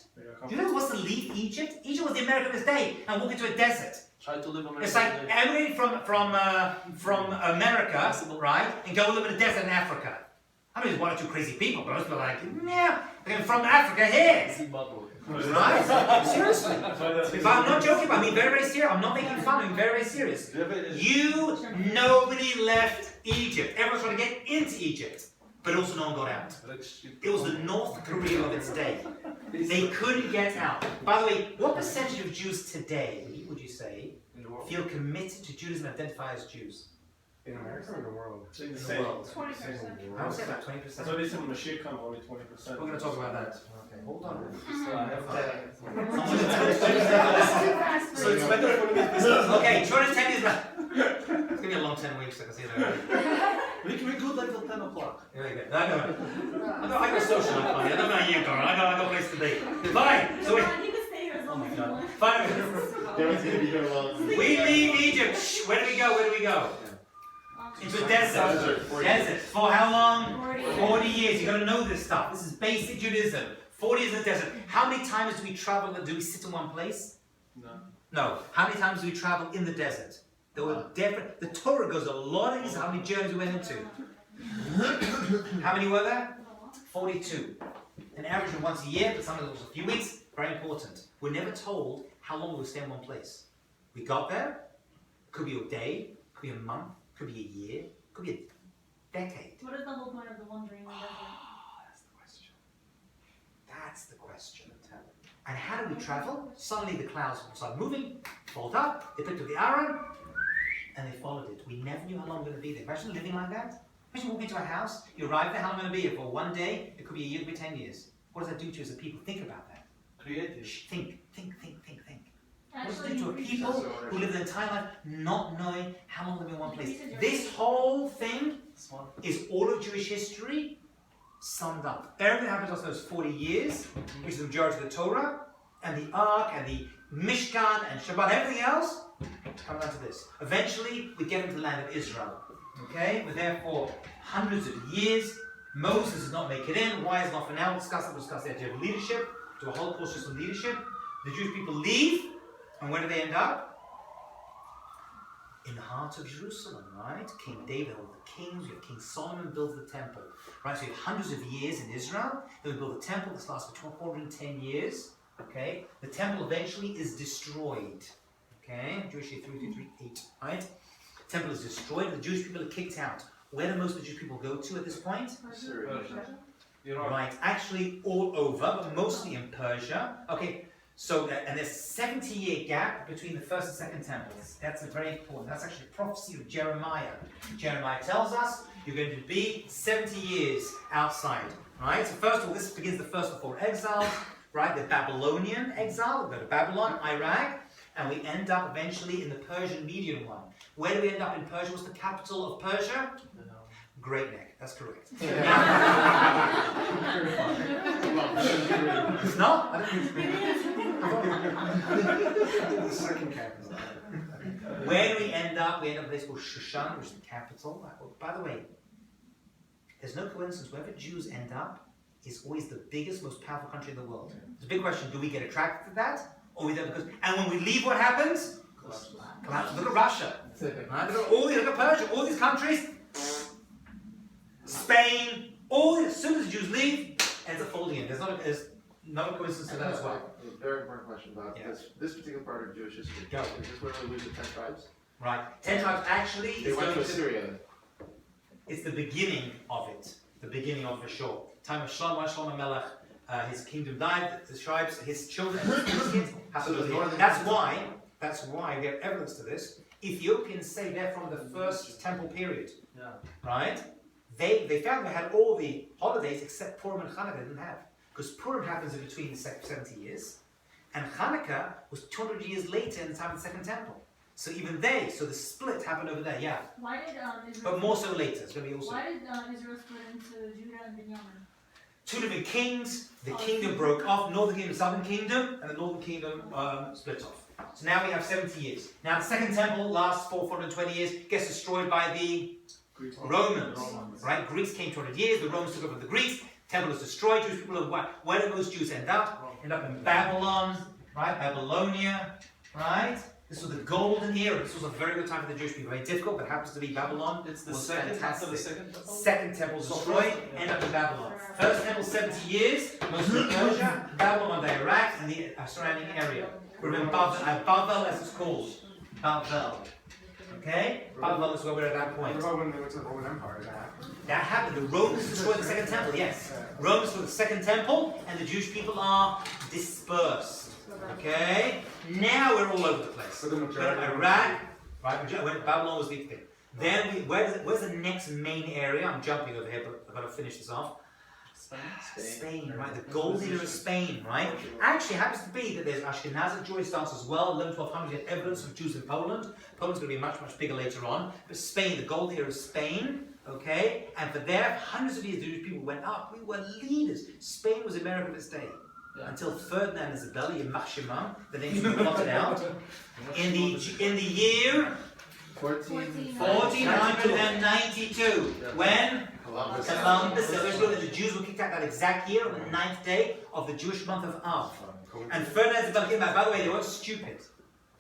Do you know what's to leave Egypt? Egypt was the America of his day and walk into a desert. Try to live American It's like life. emigrating from America, right, and go live in a desert in Africa. I mean, there's one or two crazy people, but most people are like, yeah, they're from Africa here. Zimbabwe. Right? Seriously. But I'm not joking, but I mean very, very serious. I'm not making fun, I'm very, very serious. Nobody left Egypt. Everyone's trying to get into Egypt, but also no one got out. It was the North Korea of its day. They couldn't get out. By the way, what percentage of Jews today, would you say, In the world. feel committed to Judaism and identify as Jews? In America or in the world? In the world. 20%. I would say about That's 20%. why they said when Mashiach comes, only 20%. We're going to talk about that. Okay, hold on. So I have So it's better for me. Okay, 210 is about. It's going to be a long 10 weeks, I can see that already. we good until 10 o'clock. Very good. I got a social life, buddy. I don't know about you, Carl. I got a place to be. Fine. So we. He could stay here as Oh long my as he God. wants. Fine. Darren's gonna be here long. We leave Egypt. Shh, where do we go? Where do we go? Into a desert. Desert. For how long? 40 years. You got to know this stuff. This is basic Judaism. 40 years in the desert. How many times do we travel and do we sit in one place? No. No. How many times do we travel in the desert? There were different. The Torah goes a lot into how many journeys we went into. How many were there? 42. An average of once a year, but sometimes it was a few weeks. Very important. We're never told how long we'll stay in one place. We got there. Could be a day. Could be a month. Could be a year. Could be a decade. What is the whole point of the wandering in the desert? That's the question. That's the question. And how do we travel? Suddenly the clouds started moving, fold up, they picked up the Aaron, and they followed it. We never knew how long we were going to be there. Imagine living like that. Imagine walking into a house, you arrive there, how long am I going to be here for? One day, it could be a year, it could be 10 years. What does that do to you as a people? Think about that. Creative. Think. What does it Actually, do to a you people who live their entire life not knowing how long they'll be in one place? This whole thing Smart. is all of Jewish history summed up. Everything happens after those 40 years, which is the majority of the Torah, and the Ark, and the Mishkan, and Shabbat, everything else, comes down to this. Eventually, we get into the land of Israel. Okay? We're there for hundreds of years. Moses does not make it in. Why is not for now? We'll discuss the idea of leadership, do a whole course just on leadership. The Jewish people leave, and where do they end up? In the heart of Jerusalem, right? King David, all the kings, you have King Solomon builds the temple. Right, so you have hundreds of years in Israel, then we build a temple that lasts for 410 years. Okay? The temple eventually is destroyed. Okay? Jewish year 3338, right? Temple is destroyed, and the Jewish people are kicked out. Where do most of the Jewish people go to at this point? Right, actually all over, but mostly in Persia. Okay, so, and there's a 70-year gap between the first and second temples. That's very important. That's actually a prophecy of Jeremiah. Jeremiah tells us you're going to be 70 years outside. Right? So first of all, this begins the first of 4 exiles. Right? The Babylonian exile. We go to Babylon, Iraq, and we end up eventually in the Persian Median one. Where do we end up in Persia? What's the capital of Persia? Great Neck. That's correct. It's not? The second capital. Where do we end up? We end up in a place called Shushan, which is the capital. By the way, there's no coincidence. Wherever Jews end up is always the biggest, most powerful country in the world. It's a big question. Do we get attracted to that? Or we don't? Because, and when we leave, what happens? Collapse. Look at Russia. Right? Look at Persia. All these countries. Spain. As soon as the Jews leave, ends up folding in. There's not a coincidence to that as well. A very important question about this particular part of Jewish history. Go. Is this where we lose the 10 tribes? Right. 10 tribes actually They is went going to to. Syria. It's the beginning of it. The beginning of it, for sure. Time of Shlomo Melech, his kingdom died. The tribes, his children, his kids have to live. That's why we have evidence to this. Ethiopians say they're from the first temple period. Yeah. Right? They found they had all the holidays except Purim and Hanukkah they didn't have. Because Purim happens in between the 70 years, and Hanukkah was 200 years later in the time of the Second Temple. So even so the split happened over there, yeah. Why did Israel? But more so later. It's going to be also. Why did Israel split into Judah and Benjamin? Two different kings. The kingdom broke off. Northern kingdom, southern kingdom, and the northern kingdom split off. So now we have 70 years. Now the second temple lasts for 420 years, gets destroyed by the Romans. Right? Greeks came 200 years, the Romans took over the Greeks, temple is destroyed, Jewish people are, where do most Jews end up? End up in Babylon, right? Babylonia, right? This was the golden era. This was a very good time for the Jewish people. Very difficult, but happens to be Babylon. It's the was second after fantastic. the second temple? Second temple destroyed, end up in Babylon. First temple 70 years, mostly Persia, Babylon, the Iraq, and the surrounding area. Remember Babel as it's called. Babel. Okay? Babel is where we're at that point. What about when they went to the Roman Empire? Did that happen? That happened. The Romans destroyed the second temple, yes. Romans destroyed the second temple, and the Jewish people are dispersed. Okay? Now we're all over the place. So the majority of Iraq, right? When Babylon was the thing. Then where's the next main area? I'm jumping over here, but I've got to finish this off. Spain, right? The golden era of Spain, right? Actually, it happens to be that there's Ashkenazic Jewish dance as well. 11, 1200, you have evidence of Jews in Poland. Poland's going to be much, much bigger later on. But Spain, the golden era of Spain, okay? And for there, hundreds of years, the Jewish people went up. We were leaders. Spain was America of its day. Yeah. Until Ferdinand Isabella, Yamashima, the names were blotted out. In the year 1492, when Columbus, the Jews were kicked out that exact year on the 9th day of the Jewish month of Av. And Ferdinand Isabella came back. By the way, they weren't stupid.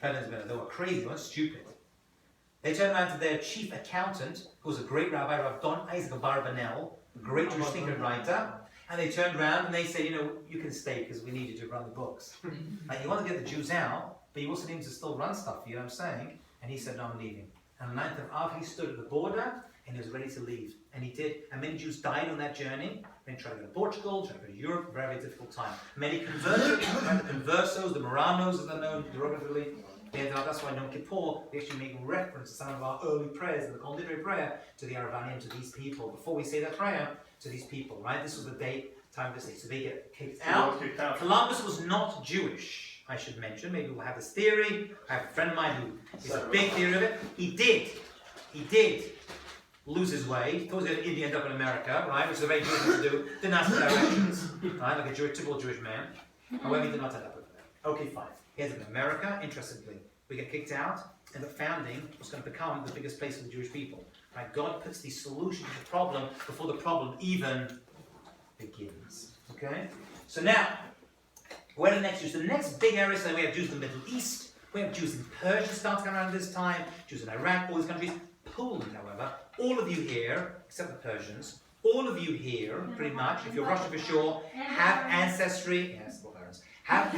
Ferdinand Isabella, they were crazy, they weren't stupid. They turned around to their chief accountant, who was a great rabbi, Rav Don Isaac Abarbanel, a great Jewish thinker and writer. And they turned around and they said, you can stay because we need you to run the books. And you want to get the Jews out, but you also need to still run stuff, you know what I'm saying? And he said, no, I'm leaving. And on the 9th of Av, he stood at the border and he was ready to leave. And he did. And many Jews died on that journey. Many tried to go to Portugal, tried to go to Europe, very, very difficult time. Many converted, the conversos, the Moranos, as they're known derogatively. That's why Yom Kippur, we actually make reference to some of our early prayers, the contemporary prayer, to the Aravanian, to these people. Before we say that prayer, to these people, right? This was the time of this day. So they get kicked out. Columbus was not Jewish, I should mention. Maybe we'll have this theory. I have a friend of mine who is a big theory of it. He did lose his way. He thought he was going to end up in America, right? Which is a very good thing to do. Didn't ask for directions, right? Like a typical Jewish man. However, he did not end up over there. Okay, fine. He ends up in America. Interestingly, we get kicked out, and the founding was going to become the biggest place for the Jewish people. Right? God puts the solution to the problem before the problem even begins. Okay? So now, where are the next Jews? The next big area, so we have Jews in the Middle East, we have Jews in Persia starting around this time, Jews in Iraq, all these countries. Poland, however, all of you here, except the Persians, all of you here, pretty much, if you're Russian for sure, have ancestry, yes, have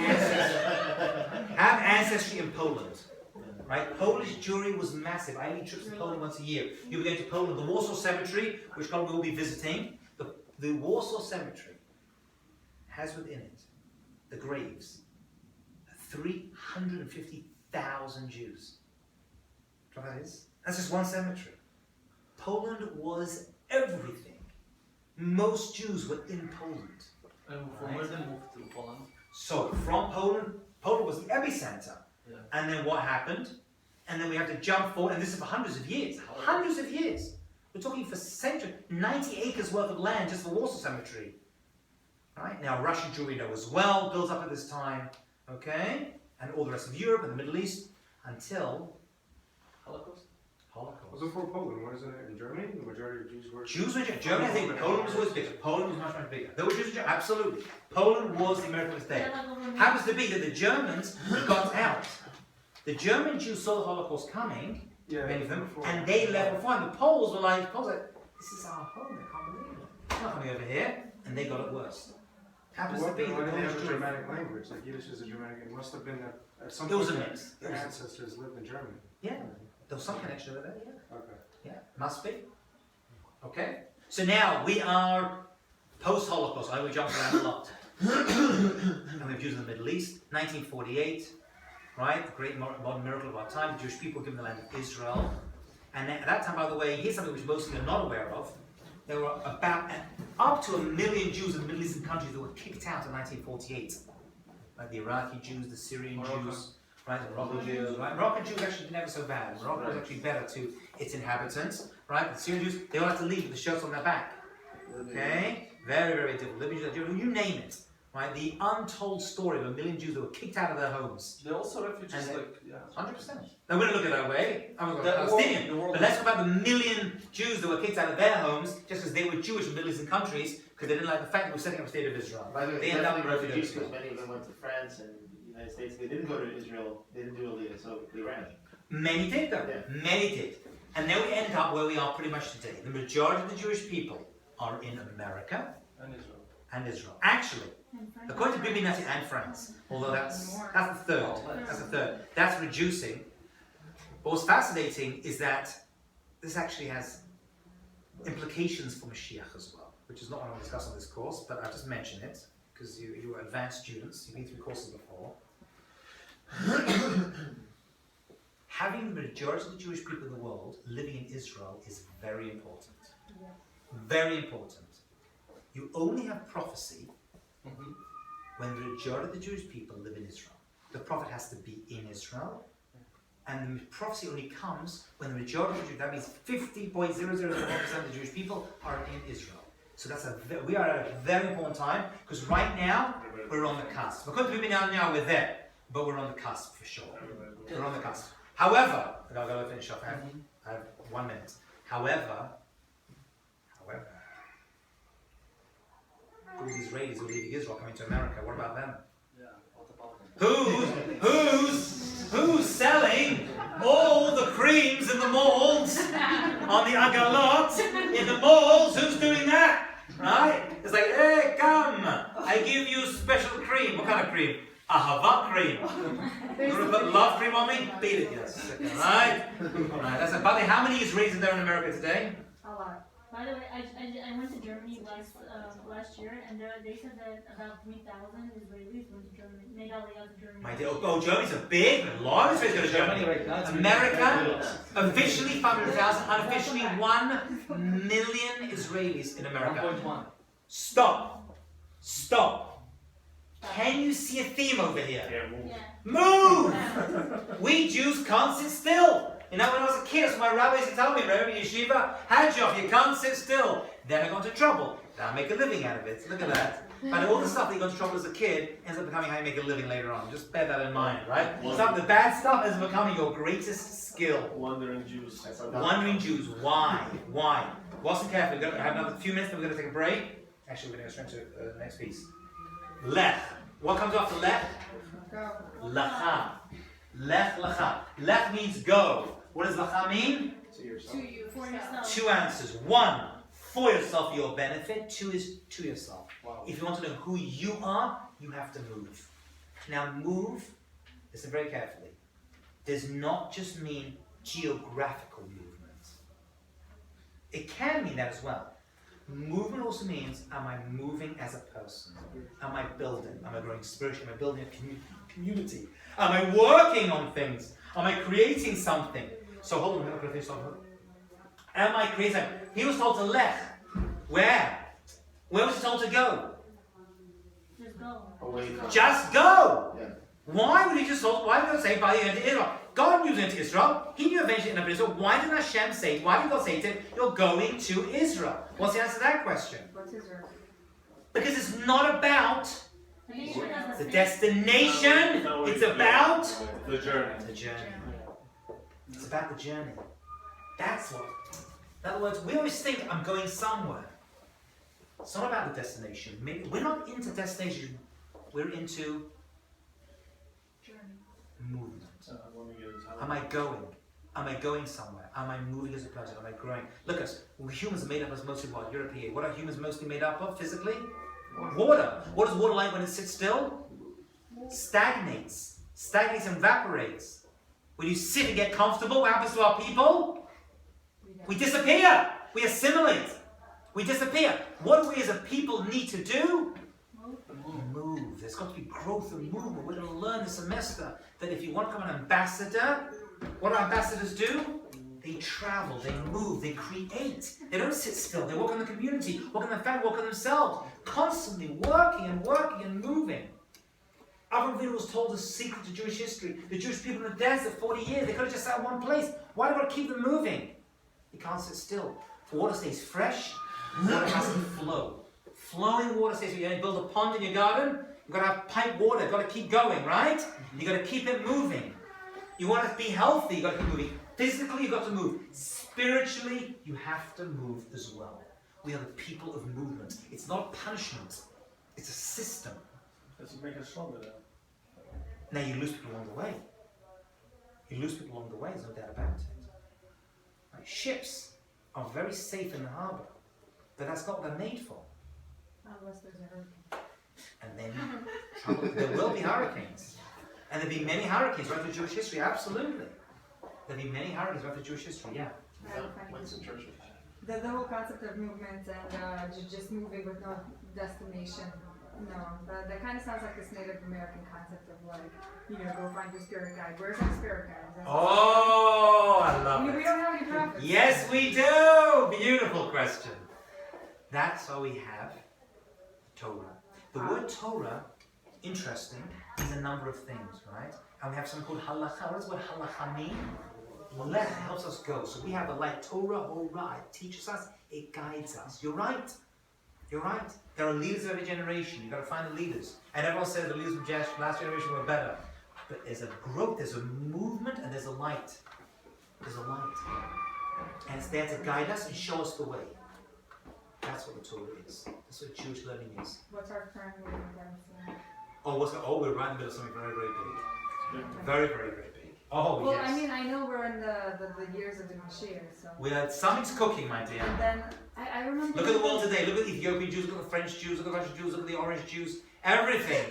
ancestry in Poland. Right? Polish Jewry was massive. I lead trips to Poland once a year. You'll be going to Poland, the Warsaw Cemetery, which we will be visiting. The Warsaw Cemetery has within it the graves of 350,000 Jews. Do you know what that is? That's just one cemetery. Poland was everything. Most Jews were in Poland. And from where they moved to Poland? So from Poland was the epicenter. Yeah. And then what happened? And then we have to jump forward, and this is for hundreds of years. Hundreds of years. We're talking for centuries. 90 acres worth of land just for Warsaw Cemetery. Right? Now Russian Jewry as well builds up at this time. Okay? And all the rest of Europe and the Middle East until Holocaust? Was it for Poland? What is it in Germany? The majority of Jews were. Jews were in Germany. I think Poland was always bigger. Poland was much, much bigger. There were Jews in Germany. Absolutely. Poland was the American state. Happens to be that the Germans got out. The German Jews saw the Holocaust coming, many of them, and they left before. And the Poles were like, this is our home. I can't believe it. It's not coming over here. And they got it worse. Happens to be Why that did they have a Polish Germanic language? Like Yiddish is a Germanic. It must have been that at some It point was a mix. their ancestors lived in Germany. Yeah. There was some connection over there, yeah. Okay. Yeah, must be. Okay? So now we are post-Holocaust. I know we jumped around a lot. And we've used in the Middle East, 1948, right? The great modern miracle of our time. The Jewish people were given the land of Israel. And at that time, by the way, here's something which most people are not aware of. There were about up to 1 million Jews in the Middle Eastern countries that were kicked out in 1948. Like the Iraqi Jews, the Syrian Jews, right? The Moroccan Jews, right? Moroccan Jews actually never so bad. Morocco was actually better to its inhabitants, right? The Syrian Jews, they all had to leave with the shirts on their back. Okay? Very, very difficult. Living Jews, you name it. Right? The untold story of 1 million Jews that were kicked out of their homes. They're also refugees, And like, yeah. 100%. Now, we're going to look at it that way. I'm going to The go world- Palestinian. the world- But let's talk about the 1 million Jews that were kicked out of their homes just because they were Jewish in Middle Eastern countries because they didn't like the fact that we were setting up a state of Israel. By the way, They ended up in definitely refugees refugees. because many of them went to France and the United States. They didn't go to Israel. They didn't do Aliyah, so they ran. Many did though. Yeah. Many did. And then we end up where we are pretty much today. The majority of the Jewish people are in America And Israel. and Israel. Actually, And Frank- according to Bibi Nasi and France, although that's the third. That's the third. That's reducing. But what's fascinating is that this actually has implications for Mashiach as well, which is not what I want to discuss on this course, but I'll just mention it because you are advanced students. You've been through courses before. Having the majority of the Jewish people in the world living in Israel is very important. Very important. You only have prophecy when the majority of the Jewish people live in Israel. The prophet has to be in Israel, and the prophecy only comes when the majority of the Jews, that means 50.0001% of the Jewish people are in Israel. So we are at a very important time, because right now, we're on the cusp. We're going to be now, we're there, but we're on the cusp for sure. We're on the cusp. However, and I've got to finish off, I have 1 minute. However, all these Israelis who are leaving Israel coming to America, what about them? Yeah, what about them? Who's selling all the creams in the malls on the Agalot in the malls? Who's doing that? Right? It's like, hey, come! I give you special cream. What kind of cream? Ahava cream. You want to put love cream on me? Beat it, yes. Right? Right. That's by the way, how many Israelis are there in America today? A lot. By the way, I went to Germany last year, and they said that about 3,000 Israelis went to Germany, made Aliyah to Germany. My dear, Germany's a big, a lot of Israelis go to Germany. right now, America, officially 500,000, unofficially 1 million Israelis in America. 1.1. Stop. Can you see a theme over here? Yeah, move. Move! We Jews can't sit still. You know, when I was a kid, that's what my rabbis used to tell me, Rabbi Yeshiva, hands off, you can't sit still. Then I got into trouble. Now I make a living out of it. Look at that. But all the stuff that you got into trouble as a kid ends up becoming how you make a living later on. Just bear that in mind, right? Some of the bad stuff is becoming your greatest skill. Wandering Jews. Wandering Jews. Why? Listen carefully. We're going to have another few minutes, then we're going to take a break. Actually, we're going to go straight to the next piece. Lech. What comes after Lech? Go. Lacha. Lech Lacha. Lech means go. What does Lacha mean? To yourself. To you, for yourself. 2 answers. 1, for yourself, for your benefit. 2 is to yourself. Wow. If you want to know who you are, you have to move. Now move, listen very carefully, does not just mean geographical movement. It can mean that as well. Movement also means, am I moving as a person? Am I building? Am I growing spiritually? Am I building a community? Am I working on things? Am I creating something? So hold on, I'm going to finish something. Am I creating something? He was told to lech. Where? Where was he told to go? Just go. Away from. Just go! Yeah. Why would he just told, why did God say, by the end of Israel? God knew he was into Israel. He knew eventually end up in Israel. Why did Hashem say, why did God say to him, you're going to Israel? What's the answer to that question? What's Israel? Because it's not about I think it should have the same- destination, it's about The journey. the journey. It's about the journey. That's what. In other words, we always think I'm going somewhere. It's not about the destination. We're not into destination. We're into movement. Am I going? Am I going somewhere? Am I moving as a person? Am I growing? Look at us. Humans are made up as mostly what? European. What are humans mostly made up of physically? Water. What is water like when it sits still? Stagnates. Stagnates and evaporates. When you sit and get comfortable, what happens to our people? We disappear. We assimilate. We disappear. What do we as a people need to do? Move. There's got to be growth and movement. We're going to learn this semester that if you want to become an ambassador, what do ambassadors do? They travel, they move, they create. They don't sit still. They work on the community, work on their family, work on themselves. Constantly working and moving. Avram Avinu was told a secret to Jewish history. The Jewish people in the desert, 40 years, they could have just sat in one place. Why do we keep them moving? You can't sit still. Water stays fresh, water has to flow. Flowing water stays with you. You build a pond in your garden, you've got to have pipe water, you've got to keep going, right? You've got to keep it moving. You want to be healthy, you've got to keep moving. Physically, you've got to move. Spiritually, you have to move as well. We are the people of movement. It's not punishment. It's a system. Does it make us stronger then? Now you lose people along the way. You lose people along the way, there's no doubt about it. Right? Ships are very safe in the harbour, but that's not what they're made for. Unless there's a hurricane. And then there will be hurricanes. And there'll be many hurricanes right through Jewish history, absolutely. There'll be many hurricanes right through Jewish history, yeah. What's the church? The whole concept of movement and just moving with no destination. No, that kind of sounds like this Native American concept of like, you know, go find your spirit guide. Where's our spirit guide? Oh, I love We it. don't have any prophets. Yes, we do! Beautiful question. That's why we have Torah. The word Torah, interesting, means a number of things, right? And we have something called halacha. What does the word halacha mean? Let helps us go. So we have a light Torah, Horah. It teaches us, it guides us. You're right. You're right. There are leaders of every generation. You've got to find the leaders. And everyone says the leaders from last generation were better. But there's a growth, there's a movement, and there's a light. There's a light. And it's there to guide us and show us the way. That's what the Torah is. That's what Jewish learning is. What's our current movement? We're right in the middle of something very, very big. Very, very, very big. Oh, Well, yes. I mean, I know we're in the years of the Mashiach, so. Something's cooking, my dear. And then, I remember. Look at the world today. Look at the Ethiopian Jews, look at the French Jews, look at the Russian Jews, look at the orange Jews. Everything.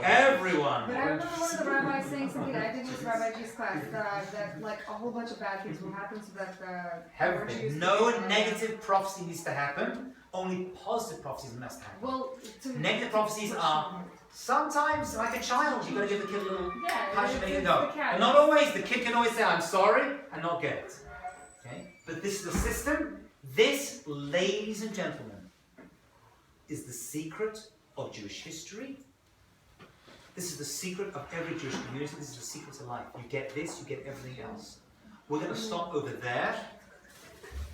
Everyone. But I remember one of the rabbis saying something, I did this Rabbi G's class, that like a whole bunch of bad things will happen so that Everything. No negative prophecy needs to happen. Only positive prophecies must happen. Well, Negative prophecies are sometimes like a child. You've got to give the kid a little punch and make it go. But not always. The kid can always say, I'm sorry, and not get it. Okay? But this is the system. This, ladies and gentlemen, is the secret of Jewish history. This is the secret of every Jewish community. This is the secret to life. You get this, you get everything else. We're going to stop over there.